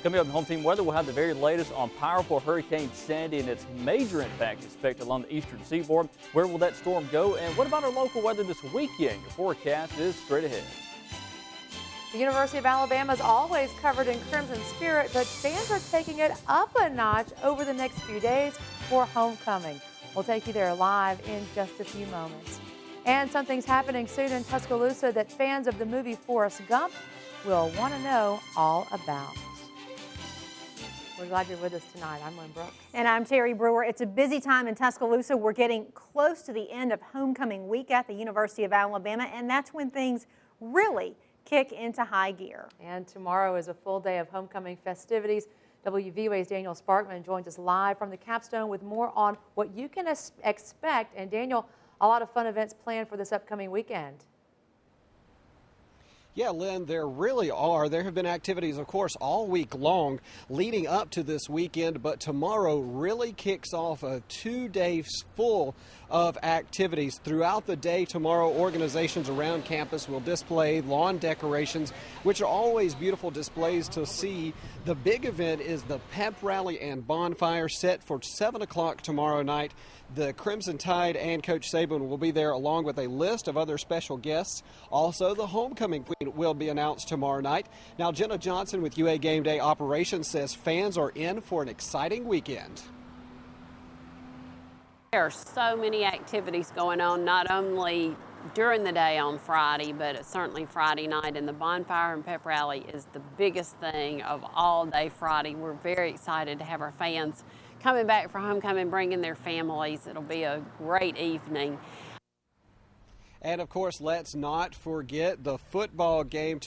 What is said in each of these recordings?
Coming up in home team weather, we'll have the very latest on powerful Hurricane Sandy and its major impact expected along the eastern seaboard. Where will that storm go? And what about our local weather this weekend? Your forecast is straight ahead. The University of Alabama is always covered in crimson spirit, but fans are taking it up a notch over the next few days for homecoming. We'll take you there live in just a few moments. And something's happening soon in Tuscaloosa that fans of the movie Forrest Gump will want to know all about. We're glad you're with us tonight. I'm Lynn Brooks. And I'm Terry Brewer. It's a busy time in Tuscaloosa. We're getting close to the end of homecoming week at the University of Alabama, and that's when things really kick into high gear. And tomorrow is a full day of homecoming festivities. WVUA's Daniel Sparkman joins us live from the capstone with more on what you can expect. And Daniel, a lot of fun events planned for this upcoming weekend. Yeah, Lynn, there really are. There have been activities, of course, all week long leading up to this weekend, but tomorrow really kicks off a 2 days full of activities. Throughout the day tomorrow, organizations around campus will display lawn decorations, which are always beautiful displays to see. The big event is the pep rally and bonfire set for 7 o'clock tomorrow night. The Crimson Tide and Coach Saban will be there along with a list of other special guests. Also, the homecoming queen will be announced tomorrow night. Now, Jenna Johnson with UA Game Day Operations says fans are in for an exciting weekend. There are so many activities going on, not only during the day on Friday, but certainly Friday night. And the bonfire and pep rally is the biggest thing of all day Friday. We're very excited to have our fans coming back for homecoming, bringing their families. It'll be a great evening. And, of course, let's not forget the football game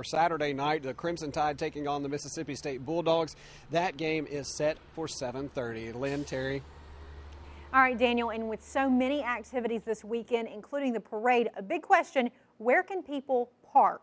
Saturday night, the Crimson Tide taking on the Mississippi State Bulldogs. That game is set for 7:30. Lynn, Terry. All right, Daniel, and with so many activities this weekend, including the parade, a big question, where can people park?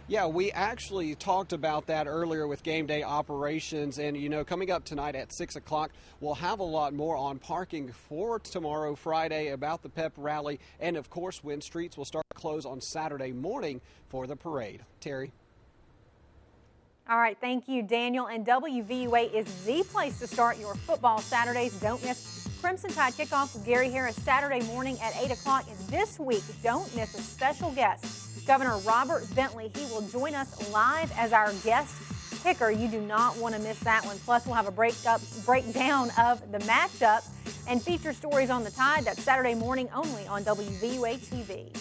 Yeah, we actually talked about that earlier with Game Day Operations, and, you know, coming up tonight at 6 o'clock, we'll have a lot more on parking for tomorrow, Friday, about the pep rally, and, of course, when streets will start to close on Saturday morning for the parade. Terry? All right, thank you, Daniel. And WVUA is the place to start your football Saturdays. Don't miss Crimson Tide kickoff with Gary Harris Saturday morning at 8 o'clock. And this week, don't miss a special guest. Governor Robert Bentley, he will join us live as our guest picker. You do not want to miss that one. Plus, we'll have a breakdown of the matchup and feature stories on the Tide. That's Saturday morning only on WVUA TV.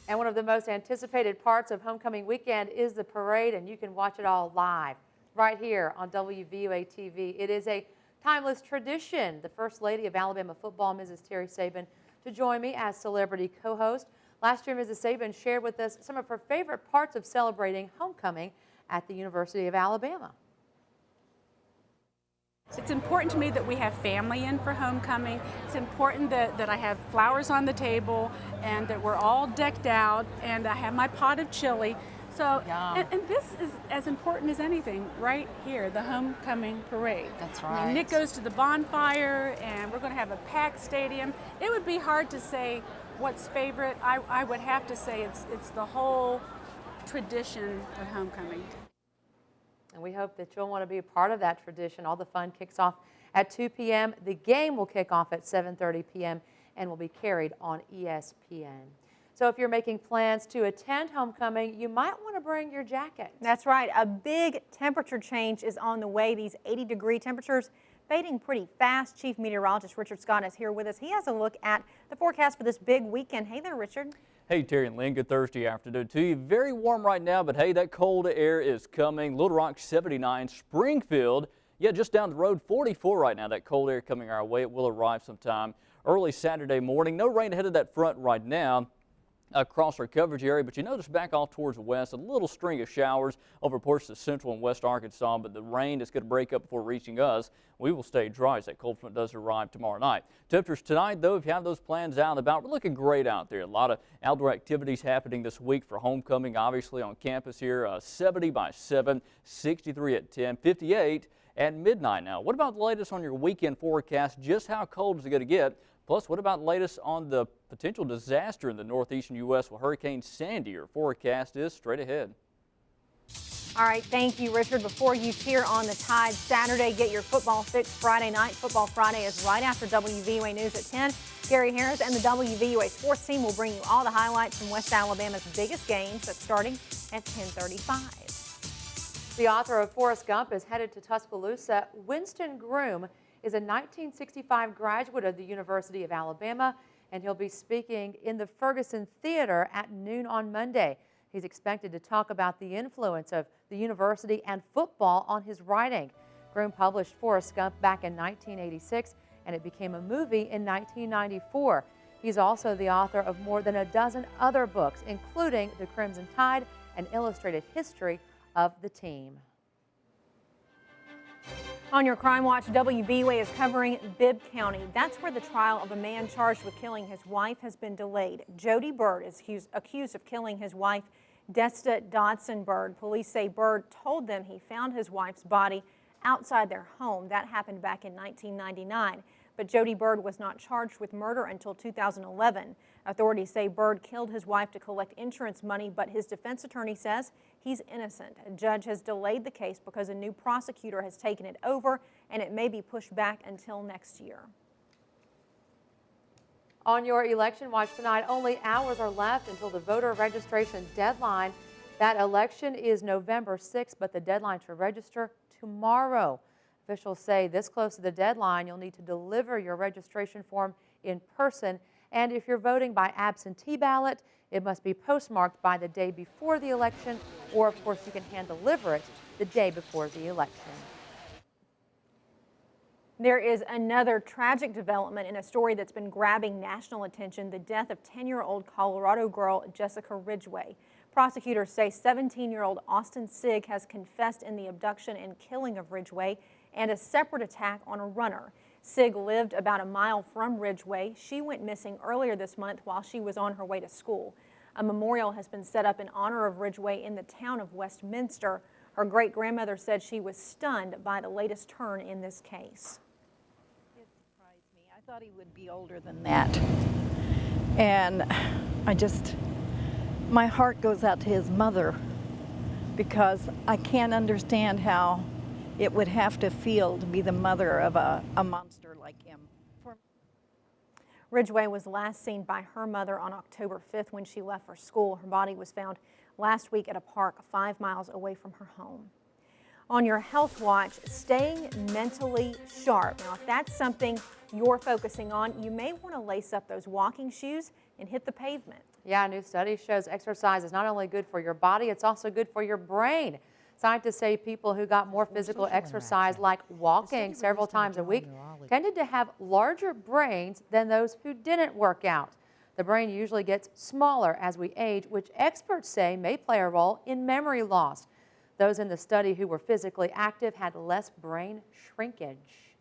And one of the most anticipated parts of homecoming weekend is the parade, and you can watch it all live right here on WVUA TV. It is a timeless tradition. The First Lady of Alabama football, Mrs. Terry Saban, to join me as celebrity co-host. Last year, Mrs. Saban shared with us some of her favorite parts of celebrating homecoming at the University of Alabama. It's important to me that we have family in for homecoming. It's important that I have flowers on the table and that we're all decked out and I have my pot of chili. So, and this is as important as anything right here, the homecoming parade. That's right. I mean, Nick goes to the bonfire and we're going to have a packed stadium. It would be hard to say what's favorite. I would have to say it's the whole tradition of homecoming. And we hope that you'll want to be a part of that tradition. All the fun kicks off at 2 p.m. The game will kick off at 7:30 p.m. and will be carried on ESPN. So if you're making plans to attend homecoming, you might want to bring your jacket. That's right. A big temperature change is on the way. These 80-degree temperatures fading pretty fast. Chief Meteorologist Richard Scott is here with us. He has a look at the forecast for this big weekend. Hey there, Richard. Hey, Terry and Lynn, good Thursday afternoon to you. Very warm right now, but hey, that cold air is coming. Little Rock 79, Springfield, yeah, just down the road, 44 right now. That cold air coming our way. It will arrive sometime early Saturday morning. No rain ahead of that front right now across our coverage area, but you notice back off towards the west, a little string of showers over parts of central and west Arkansas, but the rain is going to break up before reaching us. We will stay dry as that cold front does arrive tomorrow night. Temperatures tonight, though, if you have those plans out and about, we're looking great out there. A lot of outdoor activities happening this week for homecoming, obviously on campus here. 70 by 7, 63 at 10, 58 at midnight. Now, what about the latest on your weekend forecast? Just how cold is it going to get? Plus, what about the latest on the potential disaster in the northeastern U.S. with Hurricane Sandy? Your forecast is straight ahead. All right, thank you, Richard. Before you cheer on the Tide Saturday, get your football fix Friday night. Football Friday is right after WVUA News at 10. Gary Harris and the WVUA sports team will bring you all the highlights from West Alabama's biggest games. That's starting at 10:35. The author of Forrest Gump is headed to Tuscaloosa. Winston Groom is a 1965 graduate of the University of Alabama, and he'll be speaking in the Ferguson Theater at noon on Monday. He's expected to talk about the influence of the university and football on his writing. Groom published Forrest Gump back in 1986, and it became a movie in 1994. He's also the author of more than a dozen other books, including The Crimson Tide, an illustrated history of the team. On your Crime Watch, WVUA is covering Bibb County. That's where the trial of a man charged with killing his wife has been delayed. Jody Bird is accused of killing his wife, Desta Dodson Bird. Police say Bird told them he found his wife's body outside their home. That happened back in 1999. But Jody Bird was not charged with murder until 2011. Authorities say Bird killed his wife to collect insurance money, but his defense attorney says he's innocent. A judge has delayed the case because a new prosecutor has taken it over, and it may be pushed back until next year. On your election watch tonight, only hours are left until the voter registration deadline. That election is November 6th, but the deadline to register tomorrow. Officials say this close to the deadline, you'll need to deliver your registration form in person. And if you're voting by absentee ballot, it must be postmarked by the day before the election, or of course you can hand deliver it the day before the election. There is another tragic development in a story that's been grabbing national attention: the death of 10-year-old Colorado girl Jessica Ridgway. Prosecutors say 17-year-old Austin Sigg has confessed in the abduction and killing of Ridgway and a separate attack on a runner. Sigg lived about a mile from Ridgway. She went missing earlier this month while she was on her way to school. A memorial has been set up in honor of Ridgway in the town of Westminster. Her great-grandmother said she was stunned by the latest turn in this case. It surprised me. I thought he would be older than that. And my heart goes out to his mother, because I can't understand how it would have to feel to be the mother of a monster like him. Ridgway was last seen by her mother on October 5th when she left for school. Her body was found last week at a park 5 miles away from her home. On your health watch, staying mentally sharp. Now, if that's something you're focusing on, you may want to lace up those walking shoes and hit the pavement. Yeah, a new study shows exercise is not only good for your body, it's also good for your brain. Scientists say people who got more physical exercise, like walking several times a week, tended to have larger brains than those who didn't work out. The brain usually gets smaller as we age, which experts say may play a role in memory loss. Those in the study who were physically active had less brain shrinkage.